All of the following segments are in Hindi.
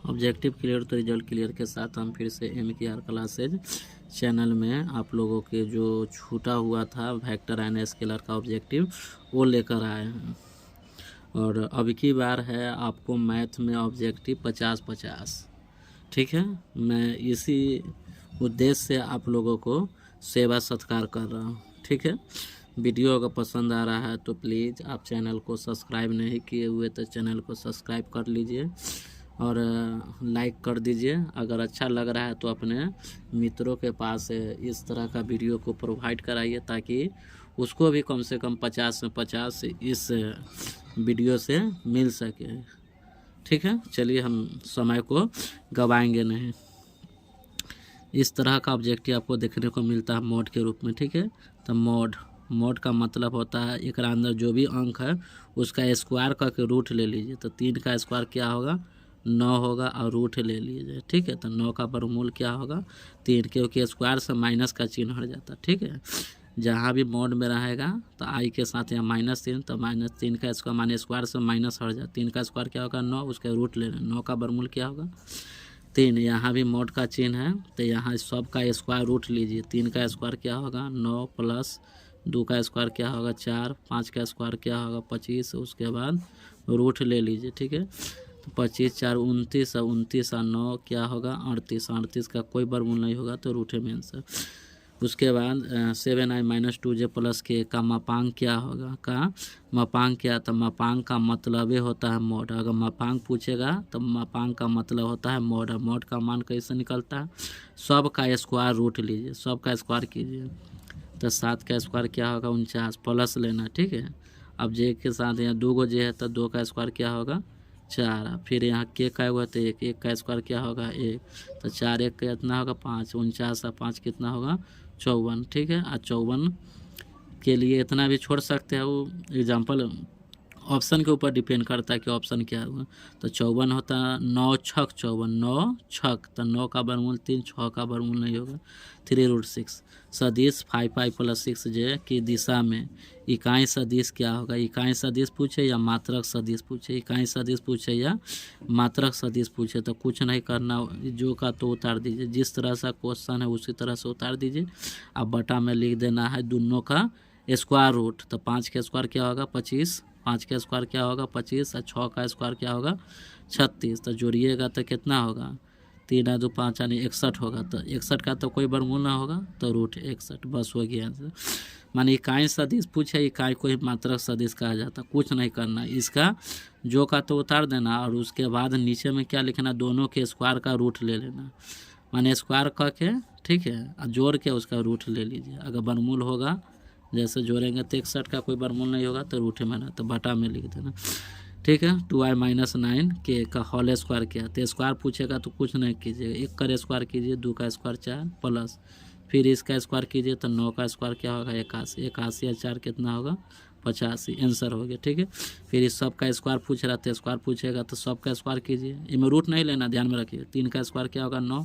ऑब्जेक्टिव क्लियर तो रिजल्ट क्लियर के साथ हम फिर से MKR क्लासेज चैनल में आप लोगों के जो छूटा हुआ था वेक्टर एंड स्केलर का ऑब्जेक्टिव वो लेकर आए हैं। और अब की बार है आपको मैथ में ऑब्जेक्टिव 50-50, ठीक है। मैं इसी उद्देश्य से आप लोगों को सेवा सत्कार कर रहा हूँ, ठीक है। वीडियो अगर पसंद आ रहा है तो प्लीज़ आप चैनल को सब्सक्राइब नहीं किए हुए तो चैनल को सब्सक्राइब कर लीजिए और लाइक कर दीजिए। अगर अच्छा लग रहा है तो अपने मित्रों के पास इस तरह का वीडियो को प्रोवाइड कराइए ताकि उसको भी कम से कम 50 में 50 इस वीडियो से मिल सके, ठीक है। चलिए हम समय को गवाएंगे नहीं। इस तरह का ऑब्जेक्टिव आपको देखने को मिलता है मोड के रूप में, ठीक है। तो मोड का मतलब होता है एक अंदर जो भी अंक है उसका स्क्वायर करके रूट ले लीजिए। तो 3 का स्क्वायर क्या होगा 9 होगा और रूट ले लीजिए, ठीक है। तो 9 का वर्गमूल क्या होगा 3, क्योंकि स्क्वायर से माइनस का चिन्ह हट जाता है, ठीक है। जहाँ भी मोड में रहेगा तो आई के साथ यहाँ -3, तो -3 का स्क्वायर माने स्क्वायर से माइनस हट जाए। 3 का स्क्वायर क्या होगा 9, उसका रूट ले लें। 9 का वर्गमूल क्या होगा 3। यहाँ भी मोड का चिन्ह है तो यहाँ सब का स्क्वायर रूट लीजिए। 3 का स्क्वायर क्या होगा 9 प्लस 2 का स्क्वायर क्या होगा 4, 5 का स्क्वायर क्या होगा 25, उसके बाद रूट ले लीजिए, ठीक है। तो 25 4 29 और 29 और 9 क्या होगा 38। 38 का कोई वर्गमूल नहीं होगा तो रूट में आंसर। उसके बाद 7i - 2j प्लस के का मापांक क्या होगा का मापांक क्या, तो मापांक का मतलब ही होता है मोड। अगर मापांक पूछेगा तो मापांक का मतलब होता है मोड। मोड का मान कैसे निकलता है सब का स्क्वायर रूट लीजिए, सब का स्क्वायर कीजिए। तो 7 का स्क्वायर क्या होगा 49 प्लस लेना, ठीक है। अब जे के साथ यहाँ 2 गो जे है तो 2 का स्क्वायर क्या होगा 4। फिर यहाँ के का हुआ तो 1, 1 का स्क्वायर क्या होगा 1, तो 4 1 का कितना होगा 5, 49 और 5 कितना होगा 54, ठीक है। और 54 के लिए इतना भी छोड़ सकते हैं, वो एग्जाम्पल ऑप्शन के ऊपर डिपेंड करता है कि ऑप्शन क्या हुआ। तो 54 होता है 9 छक 54, 9 छक, तो 9 का वर्गमूल 3, 6 का वर्गमूल नहीं होगा 3√6। सदिश 5i + 6j की दिशा में इकाई सदिश क्या होगा, इकाई सदिश पूछे या मात्रक सदिश पूछे, इकाई सदिश पूछे या मात्रक सदिश पूछे तो कुछ नहीं करना, जो का तो उतार दीजिए। जिस तरह से क्वेश्चन है उसी तरह से उतार दीजिए। अब बटा में लिख देना है दोनों का स्क्वायर रूट। तो 5 का स्क्वायर क्या होगा 25, 5 का स्क्वायर क्या होगा 25 और 6 का स्क्वायर क्या होगा 36। तो जोड़िएगा तो कितना होगा 3 और 2 5 यानी 61 होगा। तो 61 का तो कोई वर्गमूल ना होगा तो √61 बस हो गया आंसर। माने इकाई सदिश पूछे, इकाई को ही मात्रक सदिश कहा जाता, कुछ नहीं करना। इसका जो का तो उतार देना और उसके बाद नीचे में क्या लिखना दोनों के स्क्वायर का रूट ले लेना, माने स्क्वायर करके, ठीक है, और जोड़ के उसका रूट ले लीजिए। अगर वर्गमूल होगा जैसे जोड़ेंगे तो 61 का कोई वर्गमूल नहीं होगा तो रूट में ना, तो बटा में लिख देना, ठीक है। 2i - 9 के का होल स्क्वायर किया तो स्क्वायर पूछेगा तो कुछ नहीं कीजिएगा, 1 का स्क्वायर कीजिए, 2 का स्क्वायर 4 प्लस फिर इसका स्क्वायर कीजिए तो 9 का स्क्वायर क्या होगा 81, 81 और 4 कितना होगा 85, आंसर हो गया, ठीक है। फिर इस सब का स्क्वायर पूछ रहा था, स्क्वायर पूछेगा तो सब का स्क्वायर कीजिए, इनमें रूट नहीं लेना, ध्यान में रखिए। 3 का स्क्वायर क्या होगा 9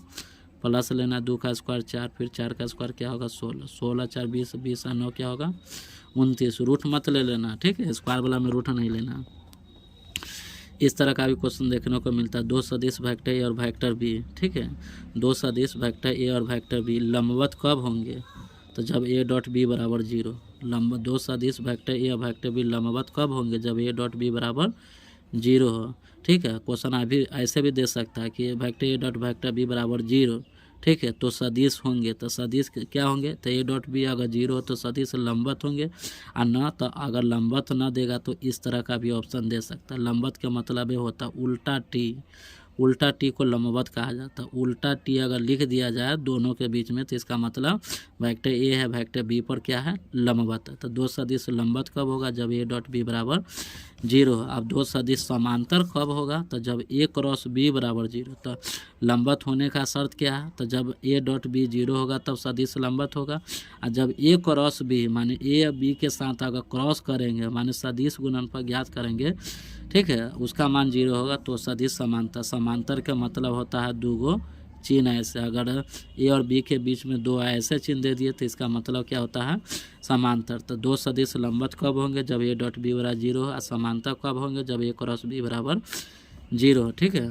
प्लस लेना 2 का स्क्वायर 4, फिर 4 का स्क्वायर क्या होगा 16, 16 4 20, 20 और 9 क्या होगा 29। रूट मत ले लेना, ठीक है, स्क्वायर वाला में रूट नहीं लेना। इस तरह का भी क्वेश्चन देखने को मिलता है। 2 सदिश वेक्टर ए और वेक्टर बी, ठीक है। 2 सदिश वेक्टर ए और वेक्टर बी लंबवत कब होंगे, तो जब a.b बराबर 0। 2 सदिश वेक्टर ए और वेक्टर बी लंबवत कब होंगे, जब a.b बराबर 0 हो, ठीक है। क्वेश्चन अभी ऐसे भी दे सकता है कि वेक्टर a.b बराबर 0, ठीक है, तो सदिश होंगे। तो सदिश क्या होंगे, तो a.b अगर 0 हो तो सदिश लंबवत होंगे, और न तो अगर लंबवत न देगा तो इस तरह का भी ऑप्शन दे सकता है। लंबवत का मतलब ये होता है उल्टा टी, उल्टा टी को लंबवत कहा जाता है। उल्टा टी अगर लिख दिया जाए दोनों के बीच में तो इसका मतलब वेक्टर ए है वेक्टर बी पर क्या है लंबवत है। तो 2 सदिश लंबवत कब होगा, जब a.b बराबर 0 है। अब 2 सदिश समांतर कब होगा, तो जब a×b बराबर 0। तो लंबवत होने का शर्त क्या है, तो जब a.b 0 होगा तब सदिश लंबवत होगा, और जब a×b माने a या b के साथ अगर क्रॉस करेंगे माने सदिश गुणनफल ज्ञात करेंगे, ठीक है, उसका मान 0 होगा तो सदिश समांतर। समांतर का मतलब होता है 2 गो चिन्ह ऐसे, अगर ए और बी के बीच में 2 ऐसे चिन्ह दे दिए तो इसका मतलब क्या होता है समांतर। तो 2 सदिश लंबवत कब होंगे, जब a.b बराबर 0 और समांतर कब होंगे, जब a×b बराबर 0, ठीक है।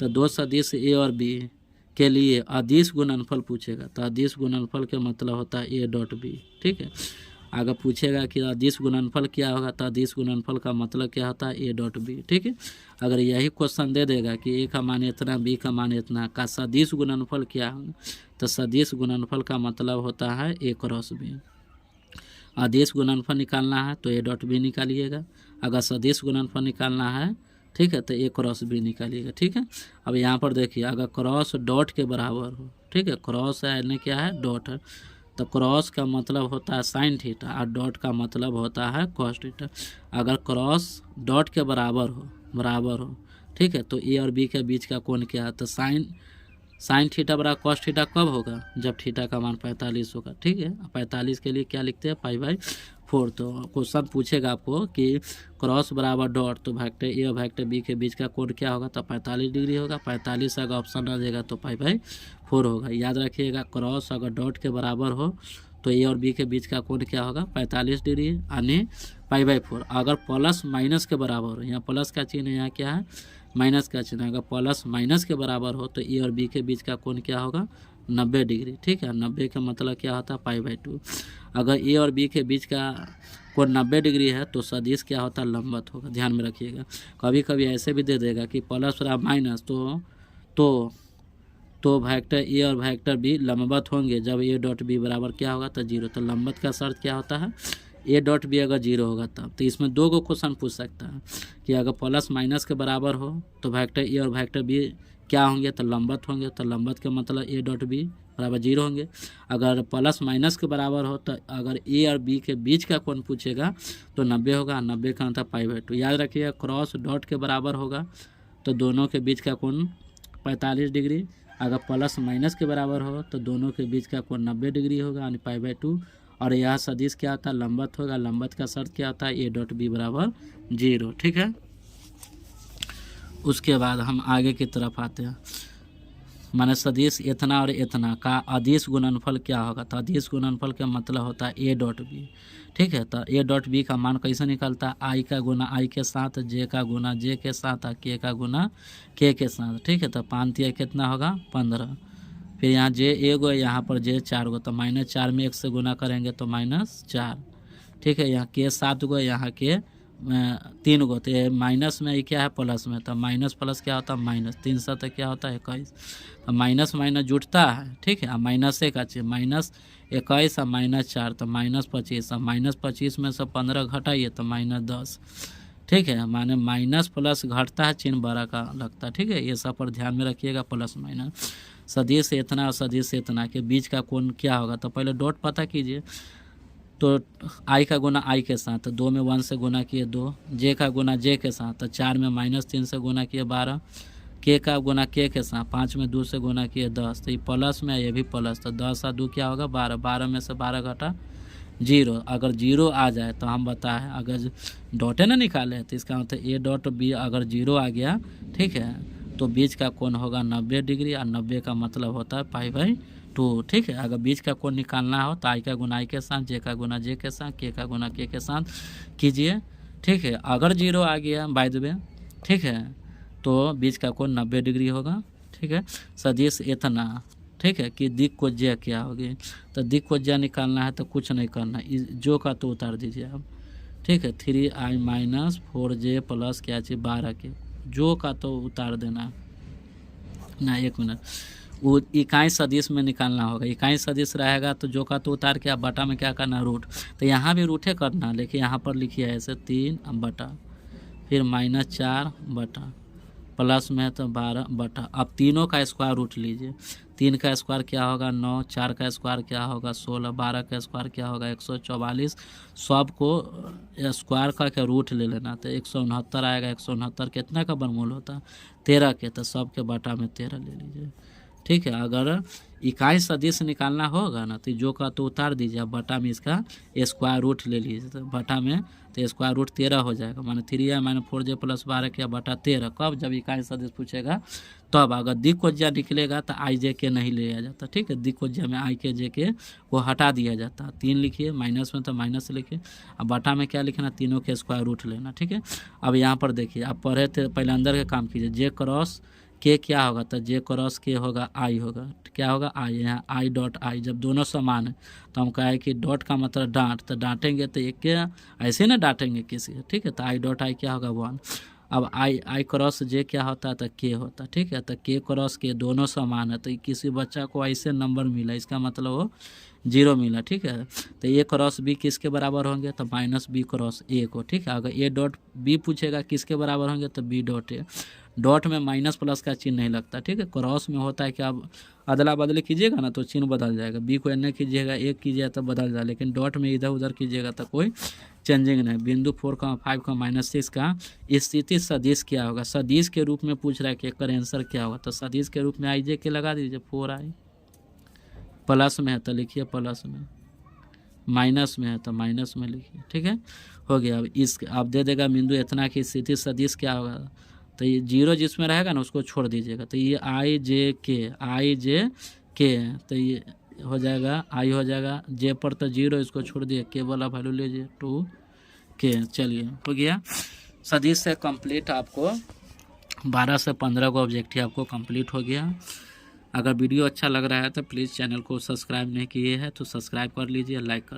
तो दो सदिश ए और बी के लिए अदिश गुणनफल पूछेगा, तो अदिश गुणनफल के मतलब होता है ए डॉट बी। ठीक है, अगर पूछेगा कि अदिश गुणनफल क्या होगा, तो अदिश गुणनफल का मतलब क्या होता है ए डॉट बी। ठीक है, अगर यही क्वेश्चन दे देगा कि ए का मान इतना बी का मान इतना का सदिश गुणनफल क्या होगा, तो सदिश गुणनफल का मतलब होता है ए क्रॉस बी। अदिश गुणनफल निकालना है तो ए डॉट बी निकालिएगा, अगर सदिश गुणनफल निकालना है ठीक है तो ए क्रॉस बी निकालिएगा। ठीक है, अब यहाँ पर देखिए अगर क्रॉस डॉट के बराबर हो, ठीक है, क्रॉस है यानी क्या है डॉट है, तो क्रॉस का मतलब होता है साइन थीटा और डॉट का मतलब होता है कॉस थीटा। अगर क्रॉस डॉट के बराबर हो ठीक है, तो ए और बी के बीच का कोण क्या है, तो साइन थीटा बराबर कॉस थीटा कब होगा, जब थीटा का मान 45 होगा। ठीक है, 45 के लिए क्या लिखते हैं π/4। तो क्वेश्चन पूछेगा आपको कि क्रॉस बराबर डॉट, तो वेक्टर ए और वेक्टर बी के बीच का कोण क्या होगा, तो 45 डिग्री होगा। 45 अगर ऑप्शन आ जाएगा तो π/4 होगा। याद रखिएगा क्रॉस अगर डॉट के बराबर हो तो ए और बी के बीच का कोण क्या होगा 45 डिग्री यानी π/4। अगर प्लस माइनस के बराबर हो, यहाँ प्लस का चिन्ह है, यहाँ क्या है माइनस का चिन्ह, अगर प्लस माइनस के बराबर हो तो ए और बी के बीच का कोण क्या होगा 90 डिग्री। ठीक है, 90 का मतलब क्या होता है π/2। अगर ए और बी के बीच का कोण 90 डिग्री है तो सदिश क्या होता है लंबवत होगा। ध्यान में रखिएगा, कभी कभी ऐसे भी दे देगा कि प्लस और माइनस तो वेक्टर ए और वेक्टर बी लंबवत होंगे जब ए डॉट बी बराबर क्या होगा तो 0। तो लंबवत का शर्त क्या होता है ए डॉट बी अगर 0 होगा तब। तो इसमें दो गो क्वेश्चन पूछ सकता है कि अगर प्लस माइनस के बराबर हो तो वेक्टर ए और वेक्टर बी क्या होंगे, तो लंबवत होंगे। तो लंबवत का मतलब ए डॉट बी बराबर 0 होंगे। अगर प्लस माइनस के बराबर हो तो अगर ए और बी के बीच का कोण पूछेगा तो 90 होगा, 90 का मतलब π/2। याद रखिएगा क्रॉस डॉट के बराबर होगा तो दोनों के बीच का कोण 45 डिग्री, अगर प्लस माइनस के बराबर हो तो दोनों के बीच का कोण 90 डिग्री होगा यानी π/2। और यह सदिश क्या होता है लंबवत होगा। लंबवत का शर्त क्या होता है ए डॉट बी बराबर 0। ठीक है, उसके बाद हम आगे की तरफ आते हैं, माने सदिश इतना और इतना का अदिश गुणनफल क्या होगा, तो अदिश गुणनफल का मतलब होता है ए डॉट बी। ठीक है, तो ए डॉट बी का मान कैसे निकलता है, आई का गुना आई के साथ, जे का गुना जे के साथ और के का गुना के साथ। ठीक है, तो 5 कितना होगा 15, फिर यहाँ जे एगो यहाँ पर जे 4 गो, तो -4 में 1 से गुना करेंगे तो -4। ठीक है, यहाँ के 7 गो यहाँ के 3 गो, तो ये माइनस में ये क्या है प्लस में, तो माइनस प्लस क्या होता है माइनस, 3 7 क्या होता है 21, तो माइनस माइनस जुटता है। ठीक है, माइनस का चाहिए -21 और -4 तो -25, और -25 में से 15 घटाइए तो -10। ठीक है, माने माइनस प्लस घटता है चिन्ह बड़ा का लगता है। ठीक है, ये सब पर ध्यान में रखिएगा प्लस माइनस। सदिश इतना और सदिश इतना के बीच का कोण क्या होगा, तो पहले डॉट पता कीजिए, तो आई का गुना आई के साथ 2 में 1 से गुना किए 2, जे का गुना जे के साथ तो 4 में -3 से गुना किए 12, के का गुना के साथ 5 में 2 से गुना किए 10, तो ये प्लस में ये भी प्लस, तो 10 और 2 क्या होगा 12, 12 में से 12 घटा 0। अगर 0 आ जाए तो हम बताएं अगर डॉटे ना निकाले तो इसका मतलब ए डॉट बी अगर 0 आ गया ठीक है तो बीच का कोण होगा 90 डिग्री, और 90 का मतलब होता है π/2। ठीक है, अगर बीच का कोण निकालना हो तो आई का गुना आई के साथ, जे का गुना जे के साथ, के का गुना के साथ कीजिए। ठीक है, अगर 0 आ गया बाय द वे ठीक है तो बीच का कोण 90 डिग्री होगा। ठीक है, सदिश इतना ठीक है कि दिक् को ज्या क्या होगी, तो दिक् को ज्या निकालना है तो कुछ नहीं करना, जो का तो उतार दीजिए आप। ठीक है, 3i - 4j प्लस क्या चाहिए 12 के, जो का तो उतार देना ना। 1 मिनट, वो इकाई सदिश में निकालना होगा। इकाई सदिश रहेगा तो जो का तो उतार के आप बटा में क्या करना रूट, तो यहाँ भी रूठे करना, लेकिन यहाँ पर लिखिए ऐसे 3 बटा फिर -4 बटा प्लस में तो 12 बटा। अब तीनों का स्क्वायर रूट लीजिए, 3 का स्क्वायर क्या होगा 9, 4 का स्क्वायर क्या होगा 16, 12 का स्क्वायर क्या होगा 144। सब को स्क्वायर का क्या रूट ले लेना, तो 169 आएगा। 169 कितना का वर्गमूल होता है 13 के, तो सब के बटा में 13 ले लीजिए। ठीक है, अगर इकाई सदिश निकालना होगा ना तो जो का तो उतार दीजिए, अब बटा में इसका स्क्वायर रूट ले लीजिए, तो बटा में तो स्क्वायर रूट 13 हो जाएगा, माने 3i - 4j प्लस 12 के बटा 13। कब जब इकाई सदिश पूछेगा तब। अगर दिक् को ज्या निकलेगा तो आई जे के नहीं लिया जाता। ठीक है, दिक् को ज्या में आई के जे के वो हटा दिया जाता। 3 लिखिए, माइनस में तो माइनस लिखिए, अब बटा में क्या लिखना तीनों के स्क्वायर रूट लेना। ठीक है, अब यहाँ पर देखिए आप पढ़े थे पहले अंदर के काम कीजिए, जे क्रॉस के क्या होगा, तो जे क्रॉस के होगा आई होगा, क्या होगा आई, यहाँ आई डॉट आई। जब दोनों समान है तो हम कहें कि डॉट का मतलब डांट, तो डांटेंगे तो एक के ऐसे ना डांटेंगे किसी, ठीक है। तो आई डॉट आई क्या होगा 1। अब आई क्रॉस जे क्या होता है, तो के होता है, ठीक है। तो के क्रॉस के दोनों समान है, तो किसी बच्चा को ऐसे नंबर मिला, इसका मतलब वो 0 मिला, ठीक है। तो ए क्रॉस बी किसके बराबर होंगे, तो माइनस बी क्रॉस ए को, ठीक है। अगर ए डॉट बी पूछेगा किसके बराबर होंगे, तो बी डॉट ए। डॉट में माइनस प्लस का चिन्ह नहीं लगता, ठीक है। क्रॉस में होता है कि आप अदला बदली कीजिएगा ना तो चिन्ह बदल जाएगा, बी को एन कीजिएगा, एक कीजिएगा तो बदल जाए, लेकिन डॉट में इधर उधर कीजिएगा तो कोई चेंजिंग नहीं। बिंदु 4,5 का -6 का स्थिति सदिश क्या होगा, सदिश के रूप में पूछ रहा है कि एक आंसर क्या होगा, तो सदिश के रूप में आई जे के लगा दीजिए, 4i। प्लस में है तो लिखिए प्लस में, माइनस में है तो माइनस में लिखिए, ठीक है। हो गया। अब इस आप दे देगा बिंदु इतना की स्थिति सदिश क्या होगा, तो ये 0 जिसमें रहेगा ना उसको छोड़ दीजिएगा, तो ये आई जे के, तो ये हो जाएगा आई हो जाएगा, जे पर तो 0 इसको छोड़ दिए, के वाला वैल्यू लीजिए 2 के। चलिए हो गया सदिश से कंप्लीट, आपको 12 से 15 को ऑब्जेक्टिव आपको कंप्लीट हो गया। अगर वीडियो अच्छा लग रहा है तो प्लीज़ चैनल को सब्सक्राइब नहीं किए हैं तो सब्सक्राइब कर लीजिए, लाइक कर